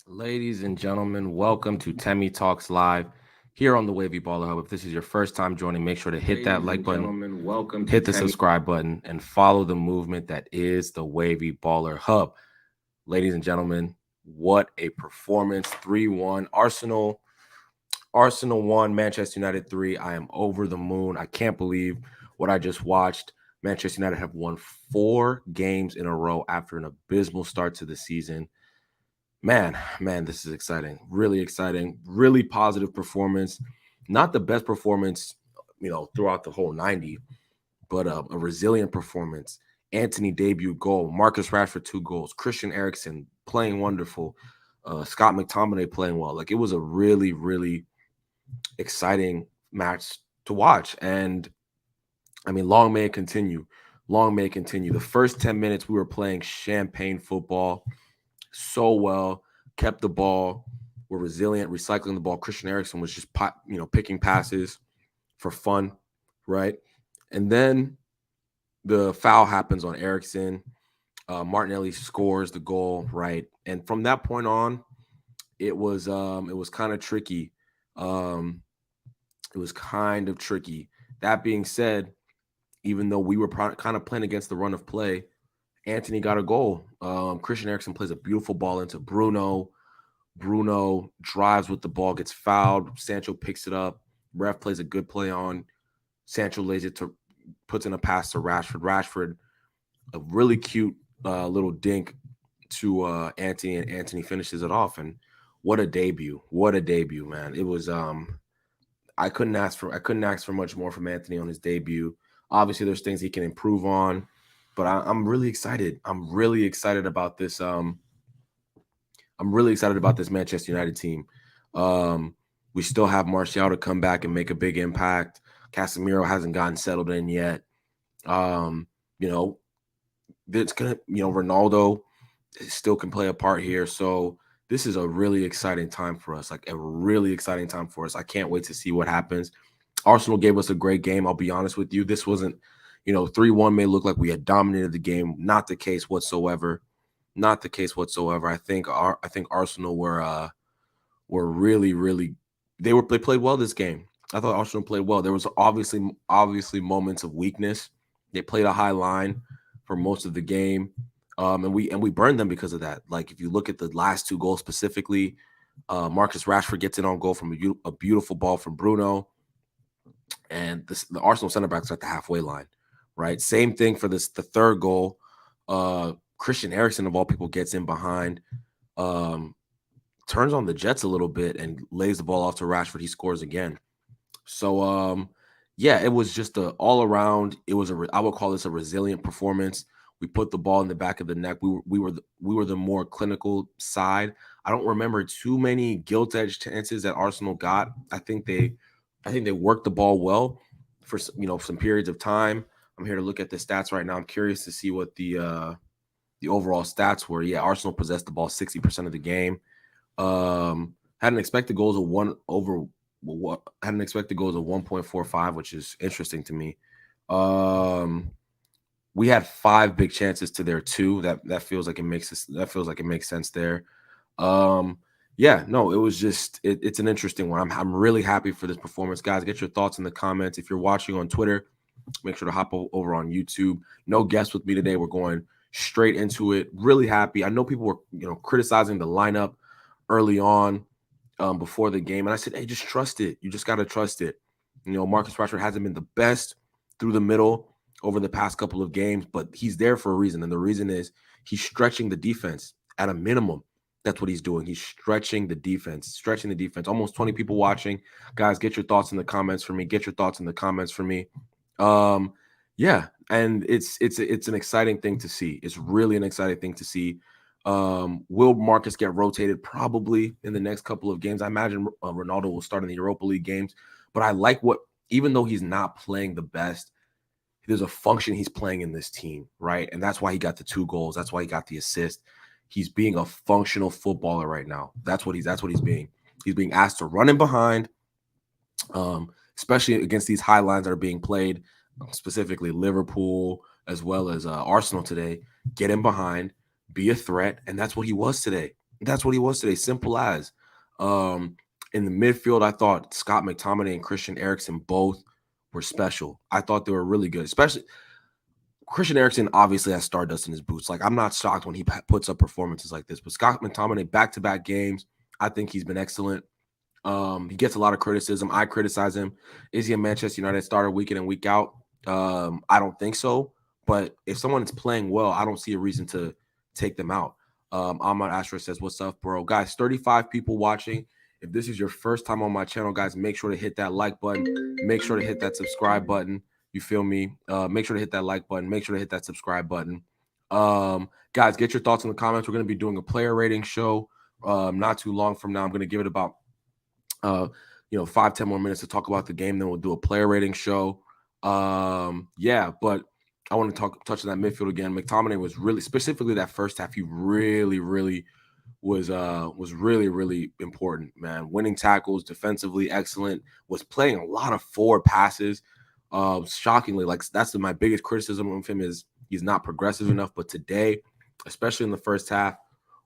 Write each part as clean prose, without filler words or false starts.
Ladies and gentlemen, welcome to Temi Talks Live here on the Wavy Baller Hub. If this is your first time joining, make sure to hit that Ladies like and button, gentlemen, welcome to hit the Temi. subscribe button, and follow the movement that is the Wavy Baller Hub. Ladies and gentlemen, what a performance. 3-1 Arsenal. Arsenal 1, Manchester United 3. I am over the moon. I can't believe what I just watched. Manchester United have won 4 games in a row after an abysmal start to the season. Man, this is exciting. Really exciting. Really positive performance. Not the best performance, throughout the whole 90, but a resilient performance. Anthony debut goal. Marcus Rashford 2 goals. Christian Eriksen playing wonderful. Scott McTominay playing well. Like it was a really, really exciting match to watch. And I mean, long may it continue. Long may it continue. The first 10 minutes we were playing champagne football so well, kept the ball, were resilient, recycling the ball. Christian Eriksen was just picking passes for fun, right? And then the foul happens on Eriksen. Martinelli scores the goal, right? And from that point on, it was kind of tricky. Um, it was kind of tricky. That being said, even though we were kind of playing against the run of play, Anthony got a goal. Christian Eriksen plays a beautiful ball into Bruno. Bruno drives with the ball, gets fouled. Sancho picks it up. Ref plays a good play on. Sancho lays it to, puts in a pass to Rashford. Rashford, a really cute little dink to Anthony, and Anthony finishes it off. And what a debut! What a debut, man! It was I couldn't ask for much more from Anthony on his debut. Obviously, there's things he can improve on, but I'm really excited. I'm really excited about this Manchester United team. Um, we still have Martial to come back and make a big impact. Casemiro hasn't gotten settled in yet. Um, you know, it's gonna, Ronaldo still can play a part here. So this is a really exciting time for us, like a really exciting time for us. I can't wait to see what happens. Arsenal gave us a great game. I'll be honest with you. This wasn't, 3-1 may look like we had dominated the game. Not the case whatsoever. Not the case whatsoever. I think Arsenal were really, really they played well this game. I thought Arsenal played well. There was obviously moments of weakness. They played a high line for most of the game. And we burned them because of that. Like if you look at the last 2 goals specifically, Marcus Rashford gets in on goal from a beautiful ball from Bruno, and the Arsenal center backs are at the halfway line, right? Same thing for the third goal. Christian Eriksen of all people gets in behind, um, turns on the Jets a little bit and lays the ball off to Rashford. He scores again. So yeah, it was just a all around. I would call this a resilient performance. We put the ball in the back of the net. We were the more clinical side. I don't remember too many gilt edge chances that Arsenal got. I think they worked the ball well for some periods of time. I'm here to look at the stats right now. I'm curious to see what the overall stats were. Yeah, Arsenal possessed the ball 60% of the game. Had an expected goals of one over what had an expected goals of 1.45, which is interesting to me. Um, we had 5 big chances to their 2. That feels like it makes sense there. Um, yeah, no, it was just it's an interesting one. I'm really happy for this performance, guys. Get your thoughts in the comments. If you're watching on Twitter, make sure to hop over on YouTube. No guests with me today. We're going straight into it. Really happy. I know people were criticizing the lineup early on, before the game, and I said, hey, just trust it. You just got to trust it. Marcus Rashford hasn't been the best through the middle over the past couple of games, but he's there for a reason, and the reason is he's stretching the defense at a minimum. That's what he's doing. He's stretching the defense. Almost 20 people watching. Guys, get your thoughts in the comments for me. Get your thoughts in the comments for me. Um, yeah, and it's an exciting thing to see. It's really an exciting thing to see. Will Marcus get rotated? Probably in the next couple of games. I imagine Ronaldo will start in the Europa League games. But I like even though he's not playing the best, there's a function he's playing in this team, right? And that's why he got the 2 goals. That's why he got the assist. He's being a functional footballer right now. That's what he's being. He's being asked to run in behind, especially against these high lines that are being played, specifically Liverpool as well as Arsenal today. Get in behind, be a threat, and that's what he was today. That's what he was today. Simple as. Um, in the midfield, I thought Scott McTominay and Christian Eriksen both were special. I thought they were really good, especially Christian Eriksen obviously has stardust in his boots. Like, I'm not shocked when he puts up performances like this. But Scott McTominay, back-to-back games, I think he's been excellent. He gets a lot of criticism. I criticize him. Is he a Manchester United starter week in and week out? I don't think so. But if someone is playing well, I don't see a reason to take them out. Ahmad Ashra says, "What's up, bro?" Guys, 35 people watching. If this is your first time on my channel, guys, make sure to hit that like button. Make sure to hit that subscribe button. You feel me? Make sure to hit that like button. Make sure to hit that subscribe button. Guys, get your thoughts in the comments. We're going to be doing a player rating show not too long from now. I'm going to give it about 5-10 more minutes to talk about the game. Then we'll do a player rating show. But I want to touch on that midfield again. McTominay was really, specifically that first half, he really was really, really important, man. Winning tackles, defensively excellent, was playing a lot of forward passes. Shockingly, like, that's my biggest criticism of him, is he's not progressive enough. But today, especially in the first half,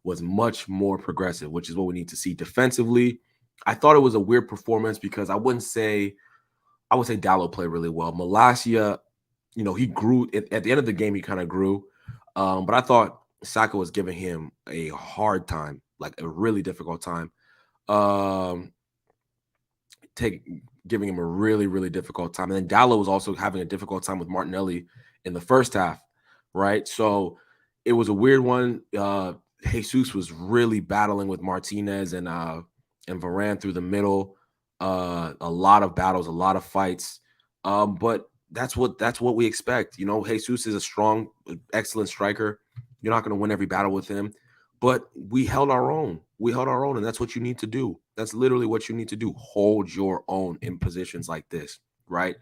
was much more progressive, which is what we need to see defensively. I thought it was a weird performance because I would say Dallo played really well. Malacia, he grew at the end of the game. He kind of grew, but I thought Saka was giving him a hard time, like a really difficult time. Giving him a really, really difficult time. And then Dallo was also having a difficult time with Martinelli in the first half, right? So it was a weird one. Jesus was really battling with Martinez and Varane through the middle. A lot of battles, a lot of fights. But that's what we expect. Jesus is a strong, excellent striker. You're not going to win every battle with him, but we held our own. And that's what you need to do. That's literally what you need to do. Hold your own in positions like this, right?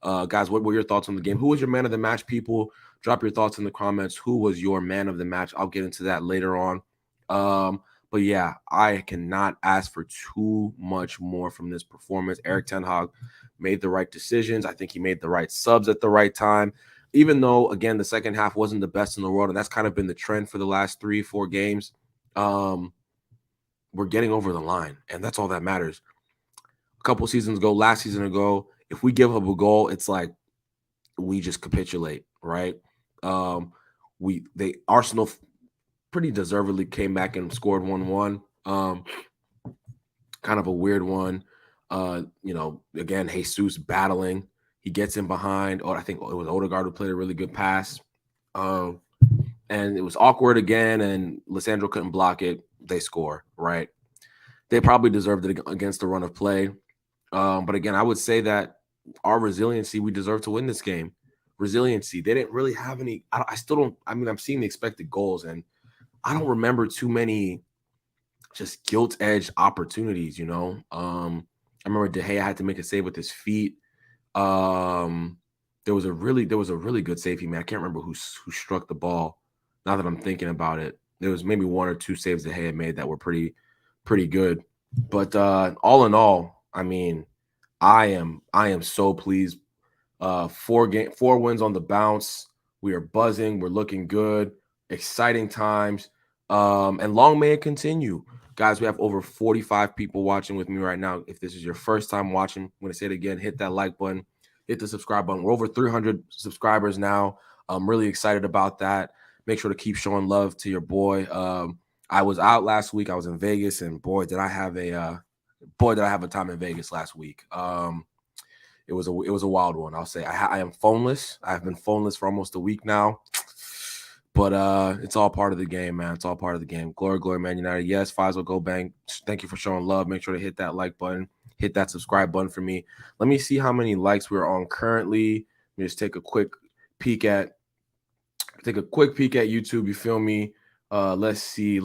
Guys, what were your thoughts on the game? Who was your man of the match, people? Drop your thoughts in the comments. Who was your man of the match? I'll get into that later on. But yeah, I cannot ask for too much more from this performance. Erik ten Hag made the right decisions. I think he made the right subs at the right time. Even though, again, the second half wasn't the best in the world, and that's kind of been the trend for the last 3-4 games. We're getting over the line, and that's all that matters. A couple seasons ago, last season ago, if we give up a goal, it's like we just capitulate, right? Arsenal pretty deservedly came back and scored 1-1. Kind of a weird one. Again, Jesus battling. He gets in behind. I think it was Odegaard who played a really good pass. And it was awkward again, and Lisandro couldn't block it. They score, right? They probably deserved it against the run of play. But again, I would say that our resiliency, we deserve to win this game. Resiliency. They didn't really have any. I still don't. I mean, I'm seeing the expected goals, and I don't remember too many just gilt-edged opportunities, I remember De Gea had to make a save with his feet. There was a really good save he made. I can't remember who struck the ball. Now that I'm thinking about it, there was maybe one or two saves De Gea made that were pretty good. But all in all, I mean, I am so pleased. 4 wins on the bounce. We are buzzing. We're looking good. Exciting times. And long may it continue. Guys, we have over 45 people watching with me right now. If this is your first time watching, I'm going to say it again, hit that like button, hit the subscribe button. We're over 300 subscribers now. I'm really excited about that. Make sure to keep showing love to your boy. I was out last week. I was in Vegas, and boy, did I have a time in Vegas last week. It was a wild one. I'll say I am phoneless. I've been phoneless for almost a week now. But it's all part of the game, man. It's all part of the game. Glory, Man United. Yes, Faisal, go bang. Thank you for showing love. Make sure to hit that like button. Hit that subscribe button for me. Let me see how many likes we're on currently. Let me just take a quick peek at YouTube. You feel me? Let's see.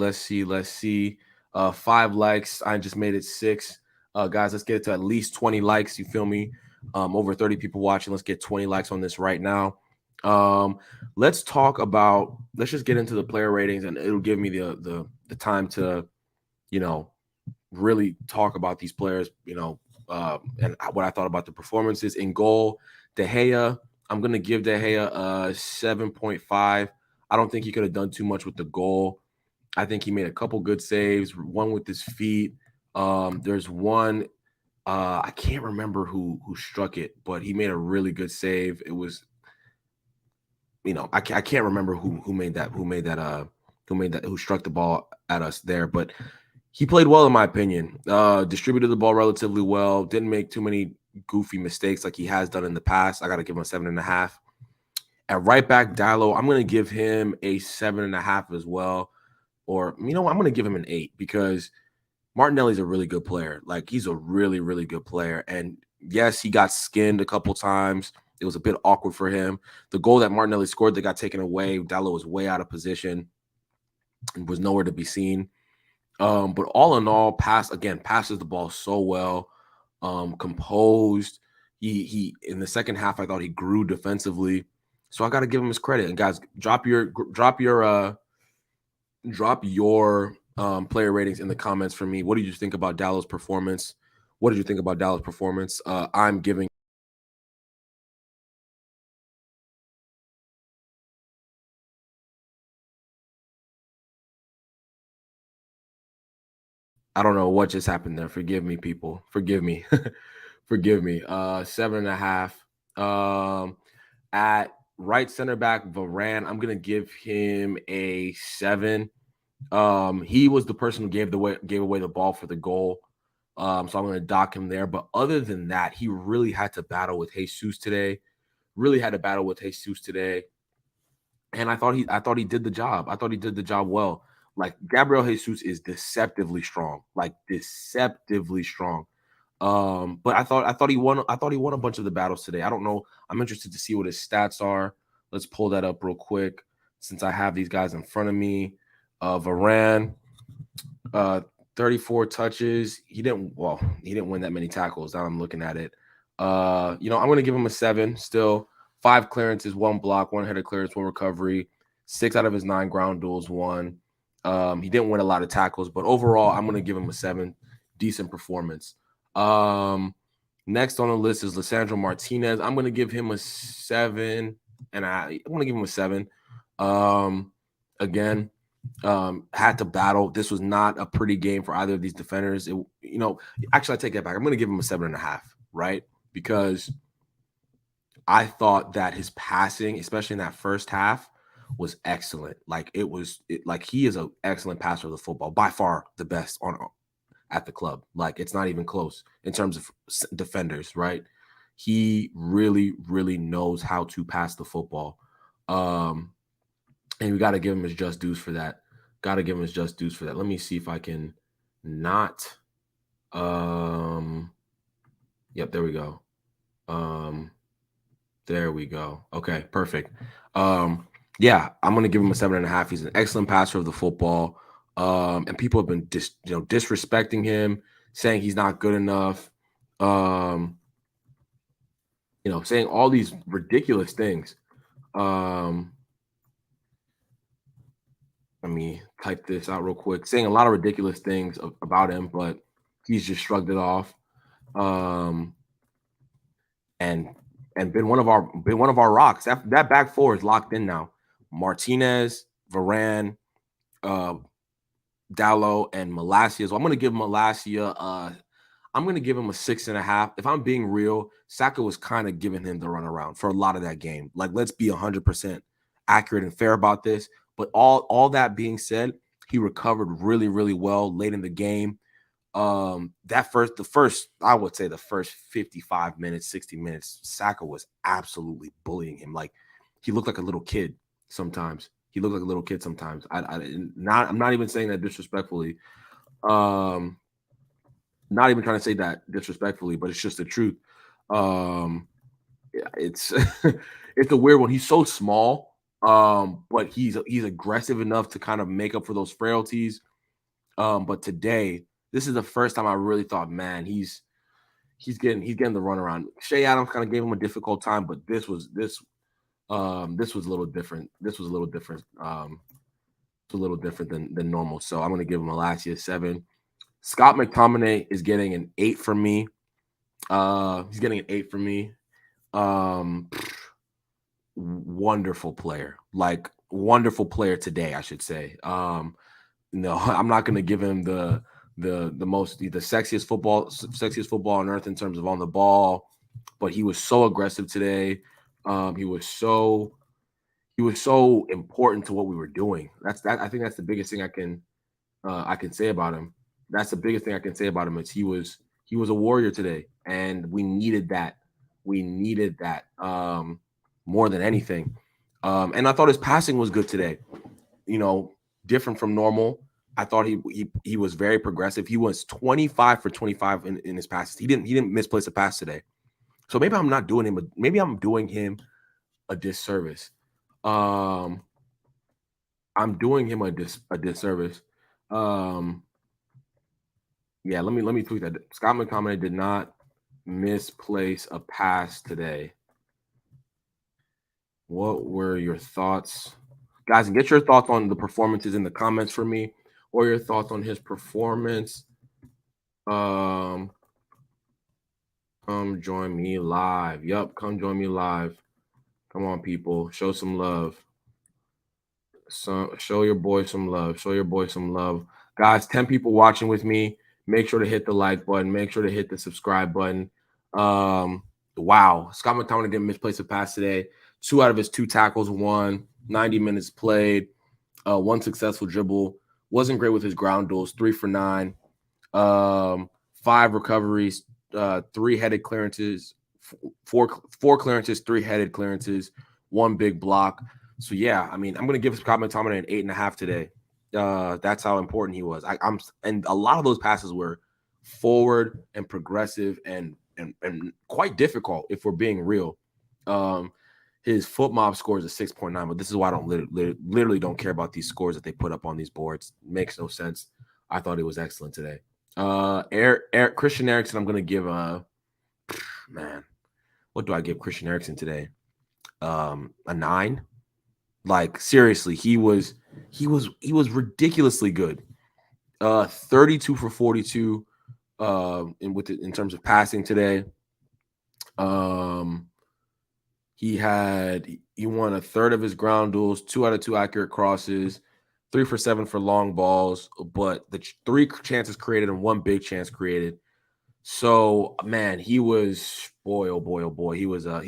5 likes. I just made it 6. Guys, let's get it to at least 20 likes. You feel me? Over 30 people watching. Let's get 20 likes on this right now. Let's just get into the player ratings, and it'll give me the time to, really talk about these players, and what I thought about the performances. In goal, De Gea, I'm going to give De Gea a 7.5. I don't think he could have done too much with the goal. I think he made a couple good saves, one with his feet. There's one I can't remember who struck it, but he made a really good save. It was, I can't remember who struck the ball at us there, but he played well in my opinion. Distributed the ball relatively well. Didn't make too many goofy mistakes like he has done in the past. I got to give him a 7.5. At right back, Diallo, I'm going to give him a 7.5 as well. Or, I'm going to give him an 8 because Martinelli's a really good player. Like, he's a really, really good player. And yes, he got skinned a couple times. It was a bit awkward for him. The goal that Martinelli scored that got taken away, Diallo was way out of position and was nowhere to be seen. But all in all, passes the ball so well, composed. He in the second half, I thought he grew defensively. So I got to give him his credit. And guys, drop your player ratings in the comments for me. What did you think about Dallas' performance? What did you think about Dallas' performance? I'm giving. I don't know what just happened there. Forgive me, people. Forgive me. Forgive me. 7.5. At right center back, Varane, I'm gonna give him a 7. He was the person who gave away the ball for the goal. So I'm gonna dock him there. But other than that, he really had to battle with Jesus today. Really had to battle with Jesus today. And I thought he did the job. I thought he did the job well. Like, Gabriel Jesus is deceptively strong. Like, deceptively strong. But I thought he won a bunch of the battles today. I don't know. I'm interested to see what his stats are. Let's pull that up real quick since I have these guys in front of me. Varane, uh 34 touches. He didn't win that many tackles. Now I'm looking at it. I'm gonna give him a 7 still. 5 clearances, 1 block, 1 header clearance, 1 recovery, 6 out of his 9 ground duels, 1. He didn't win a lot of tackles, but overall, I'm gonna give him a 7. Decent performance. Next on the list is Lisandro Martinez. I'm gonna give him a 7, and I'm gonna give him a 7. Again, had to battle. This was not a pretty game for either of these defenders. Actually, I take that back. I'm going to give him a 7.5, right? Because I thought that his passing, especially in that first half, was excellent. Like, like he is an excellent passer of the football, by far the best at the club. Like, it's not even close in terms of defenders, right? He really, really knows how to pass the football. And we got to give him his just dues for that. Got to give him his just dues for that. Let me see if I can not. Yep, there we go. There we go. Okay, perfect. Yeah, I'm gonna give him a 7.5. He's an excellent passer of the football. And people have been disrespecting him, saying he's not good enough. Saying all these ridiculous things. Let me type this out real quick. Saying a lot of ridiculous things about him, but he's just shrugged it off. And been one of our rocks. That back four is locked in now. Martinez, Varane, uh, Dallo, and Malacia. So I'm gonna give Malacia. I'm gonna give him a 6.5. If I'm being real, Saka was kind of giving him the runaround for a lot of that game. Like, let's be 100% accurate and fair about this. But all that being said, he recovered really, really well late in the game. I would say the first 55 minutes, 60 minutes, Saka was absolutely bullying him. Like, he looked like a little kid sometimes. I'm not even saying that disrespectfully. Not even trying to say that disrespectfully, but it's just the truth. Yeah, it's it's a weird one. He's so small, but he's aggressive enough to kind of make up for those frailties. But today, this is the first time I really thought, man, he's getting the runaround. Shea Adams kind of gave him a difficult time, but this was a little different. This was a little different. It's a little different than normal. So I'm gonna give him a last year 7. Scott McTominay is getting an 8 from me. He's getting an 8 from me. Wonderful player. Like, wonderful player today, I should say. No, I'm not going to give him the sexiest football on earth in terms of on the ball, but he was so aggressive today. He was so important to what we were doing. I think that's the biggest thing I can say about him. That's the biggest thing I can say about him is he was a warrior today, and we needed that. We needed that more than anything. And I thought his passing was good today. You know, different from normal. I thought he was very progressive. He was 25 for 25 in his passes. He didn't misplace a pass today. So maybe I'm not doing him, but maybe I'm doing him a disservice. Um, I'm doing him a disservice. Um, yeah, let me tweet that. Scott McTominay did not misplace a pass today. What were your thoughts, guys? And get your thoughts on the performances in the comments for me, or your thoughts on his performance. Come join me live. Yup, come join me live. Come on, people, show some love. So show your boy some love. Show your boy some love. Guys, 10 people watching with me. Make sure to hit the like button. Make sure to hit the subscribe button. Wow. Scott McTominay didn't misplace a pass today. 2 out of his 2 tackles won. 90 minutes played. 1 successful dribble. Wasn't great with his ground duels. 3 for 9. 5 recoveries. 3 headed clearances. 4 clearances. 3 headed clearances. 1 big block. So yeah, I mean, I'm gonna give Scott McTominay an 8.5 today. That's how important he was. And a lot of those passes were forward and progressive and quite difficult if we're being real. His foot mob score is a 6.9, but this is why I don't literally don't care about these scores that they put up on these boards. Makes no sense. I thought he was excellent today. Christian Eriksen, I'm gonna give man. What do I give Christian Eriksen today? A 9. Like seriously, he was ridiculously good. 32 for 42 in terms of passing today. He won a third of his ground duels, 2 out of 2 accurate crosses, 3 for 7 for long balls, but the 3 chances created and 1 big chance created. So man, he was oh boy, he was a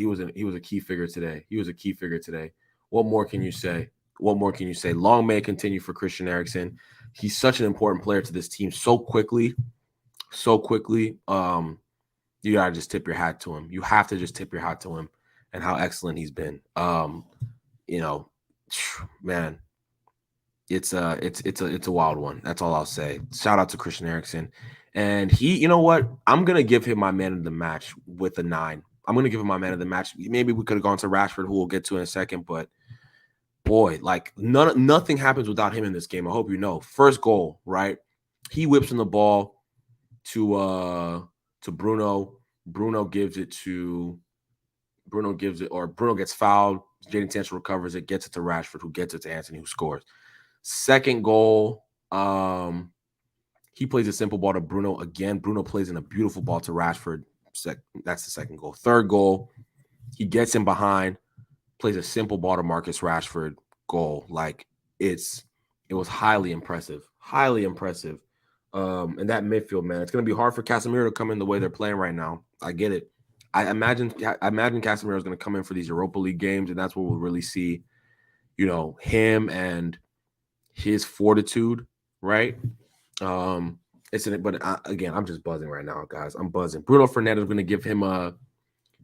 key figure today. He was a key figure today. What more can you say? What more can you say? Long may it continue for Christian Eriksen. He's such an important player to this team so quickly. You gotta just tip your hat to him. You have to just tip your hat to him and how excellent he's been. You know, man, it's a wild one. That's all I'll say. Shout out to Christian Eriksen. And you know what? I'm gonna give him my man of the match with a 9. I'm gonna give him my man of the match. Maybe we could have gone to Rashford, who we'll get to in a second, but boy, like nothing happens without him in this game. I hope you know. First goal, right? He whips in the ball to Bruno. Bruno gives it, or Bruno gets fouled. Jadon Sancho recovers it, gets it to Rashford, who gets it to Antony, who scores. Second goal, he plays a simple ball to Bruno again. Bruno plays in a beautiful ball to Rashford. That's the second goal. Third goal, he gets him behind, plays a simple ball to Marcus Rashford. Goal. Like it was highly impressive. Highly impressive. And that midfield, man, it's going to be hard for Casemiro to come in the way they're playing right now. I get it. I imagine Casemiro is going to come in for these Europa League games, and that's where we'll really see, you know, him and his fortitude, right? Again, I'm just buzzing right now, guys. I'm buzzing. Bruno Fernandes is going to give him a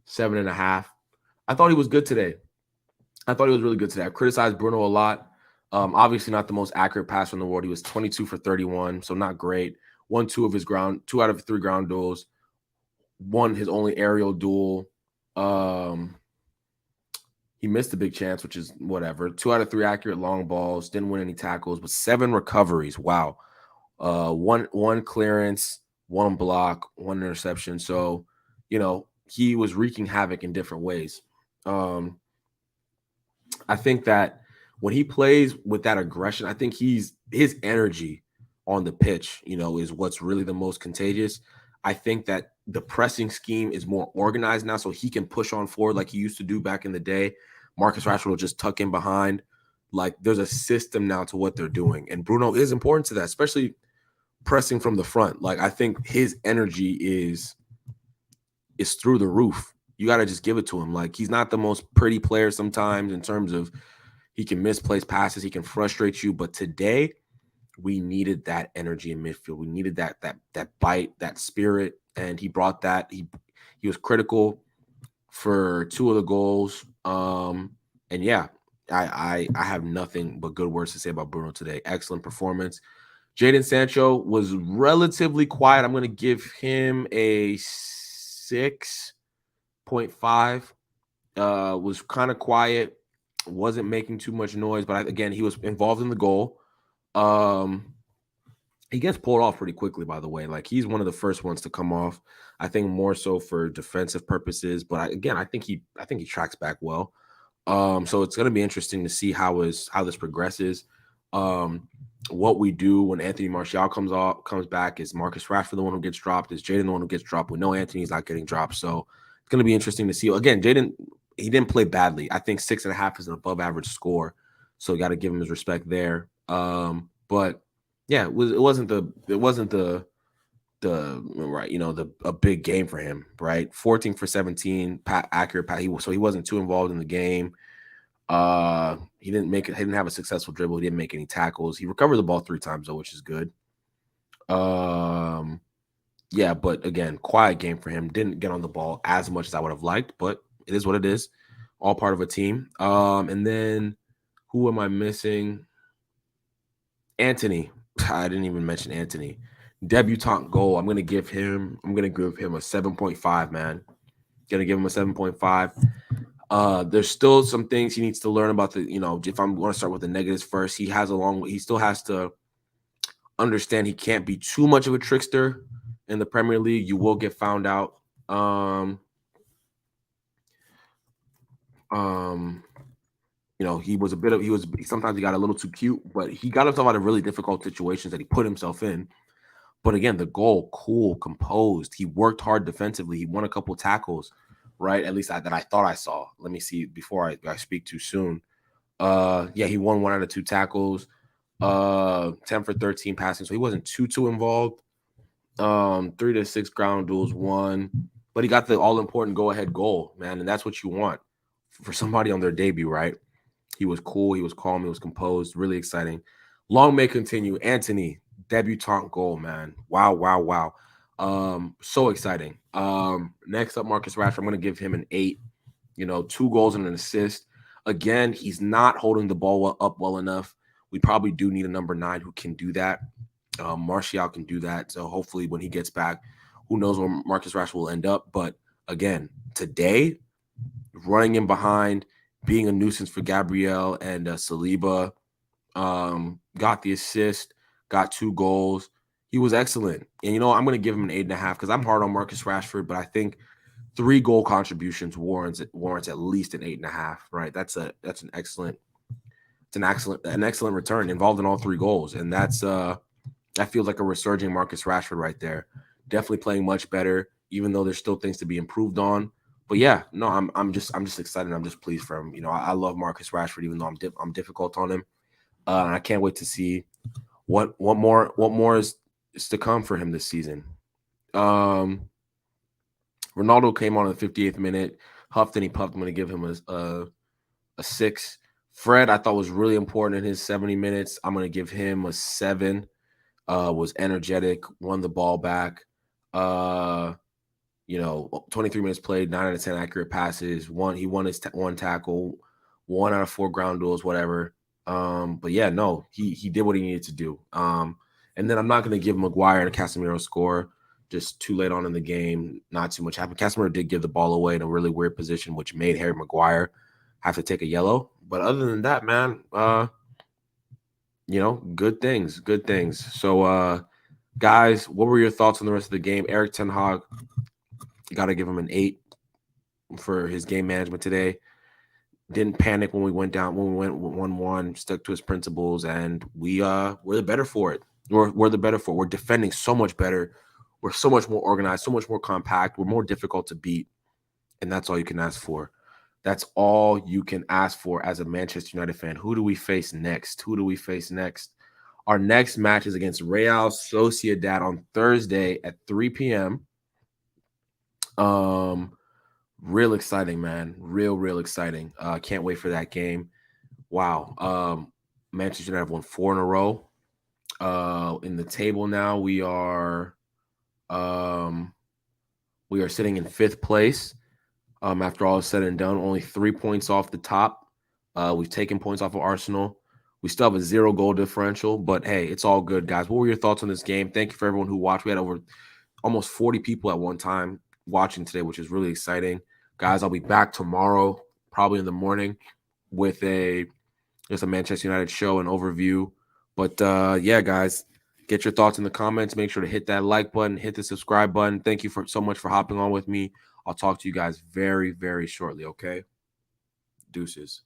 7.5. I thought he was good today. I thought he was really good today. I criticized Bruno a lot. Obviously not the most accurate passer in the world. He was 22 for 31, so not great. 2 out of 3 ground duels. Won his only aerial duel. He missed a big chance, which is whatever. 2 out of 3 accurate long balls. Didn't win any tackles, but 7 recoveries. Wow. One clearance, 1 block, 1 interception. So, you know, he was wreaking havoc in different ways. I think that when he plays with that aggression, I think his energy on the pitch, you know, is what's really the most contagious. I think that the pressing scheme is more organized now, so he can push on forward like he used to do back in the day. Marcus Rashford will just tuck in behind, Like there's a system now to what they're doing. And Bruno is important to that, especially pressing from the front. Like I think his energy is through the roof. You got to just give it to him. Like he's not the most pretty player sometimes in terms of he can misplace passes, he can frustrate you, but today we needed that energy in midfield. We needed that bite, that spirit, and he brought that. He was critical for two of the goals. And yeah, I have nothing but good words to say about Bruno today. Excellent performance. Jadon Sancho was relatively quiet. I'm going to give him a 6.5. Was kind of quiet, wasn't making too much noise, but again, he was involved in the goal. He gets pulled off pretty quickly, by the way. Like he's one of the first ones to come off. I think more so for defensive purposes, but I think he tracks back well. So it's going to be interesting to see how this progresses. What we do when Anthony Martial comes back, is Marcus Rashford the one who gets dropped? Is Jadon the one who gets dropped? We know Anthony's not getting dropped, so it's going to be interesting to see. Again, Jadon, he didn't play badly. I think 6.5 is an above average score, so got to give him his respect there. But yeah, it wasn't the right, a big game for him, right? 14 for 17, accurate pass. So he wasn't too involved in the game. He didn't have a successful dribble. He didn't make any tackles. He recovered the ball 3 times though, which is good. Yeah, but again, quiet game for him. Didn't get on the ball as much as I would have liked, but it is what it is. All part of a team. And then who am I missing? Antony. I didn't even mention Antony. Debutant goal. I'm gonna give him a 7.5, man. Gonna give him a 7.5. There's still some things he needs to learn about if I'm going to start with the negatives first, he still has to understand he can't be too much of a trickster in the Premier League. You will get found out. Sometimes he got a little too cute, but he got himself out of really difficult situations that he put himself in. But again, the goal, cool, composed. He worked hard defensively. He won a couple tackles, right? At least that I thought I saw. Let me see before I speak too soon. Yeah, he won 1 out of 2 tackles. 10 for 13 passing, so he wasn't too involved. 3 to 6 ground duels, 1, but he got the all important go ahead goal, man, and that's what you want for somebody on their debut, right? He was cool, he was calm, he was composed, really exciting. Long may continue. Antony, debutante goal, man. Wow. So exciting. Next up, Marcus Rashford. I'm going to give him an 8. 2 goals and an assist. Again, he's not holding the ball up well enough. We probably do need a number 9 who can do that. Martial can do that. So hopefully when he gets back, who knows where Marcus Rashford will end up. But again, today, running in behind, being a nuisance for Gabriel and Saliba, got the assist, got 2 goals. He was excellent. And, I'm going to give him an 8.5 because I'm hard on Marcus Rashford, but I think 3 goal contributions warrants at least an 8.5, right? That's an excellent return, involved in all 3 goals. And that feels like a resurging Marcus Rashford right there. Definitely playing much better, even though there's still things to be improved on. But yeah, no, I'm just excited. I'm just pleased for him. I love Marcus Rashford, even though I'm difficult on him. And I can't wait to see what more is to come for him this season. Ronaldo came on in the 58th minute, huffed and he puffed. I'm going to give him a 6. Fred, I thought was really important in his 70 minutes. I'm going to give him a 7. Was energetic, won the ball back. 23 minutes played, 9 out of 10 accurate passes. He won his 1 tackle, 1 out of 4 ground duels, whatever. But yeah, no, he did what he needed to do. And then I'm not going to give Maguire and a Casemiro score. Just too late on in the game. Not too much happened. Casemiro did give the ball away in a really weird position, which made Harry Maguire have to take a yellow. But other than that, man, good things. So, guys, what were your thoughts on the rest of the game? Eric Ten Hag, got to give him an 8 for his game management today. Didn't panic when we went 1-1, stuck to his principles, and we're the better for it. We're the better for it. We're defending so much better. We're so much more organized, so much more compact. We're more difficult to beat, and that's all you can ask for. That's all you can ask for as a Manchester United fan. Who do we face next? Who do we face next? Our next match is against Real Sociedad on Thursday at 3 p.m. Real exciting, man. Real exciting. Can't wait for that game. Wow. Manchester United have won 4 in a row. In the table now, we are sitting in 5th place. After all is said and done, only 3 points off the top. We've taken points off of Arsenal. We still have a 0 goal differential, but hey, it's all good, guys. What were your thoughts on this game? Thank you for everyone who watched. We had over almost 40 people at one time watching today, which is really exciting. Guys, I'll be back tomorrow, probably in the morning, with just a Manchester United show and overview. But yeah, guys, get your thoughts in the comments. Make sure to hit that like button, hit the subscribe button. Thank you so much for hopping on with me. I'll talk to you guys very, very shortly, okay? Deuces.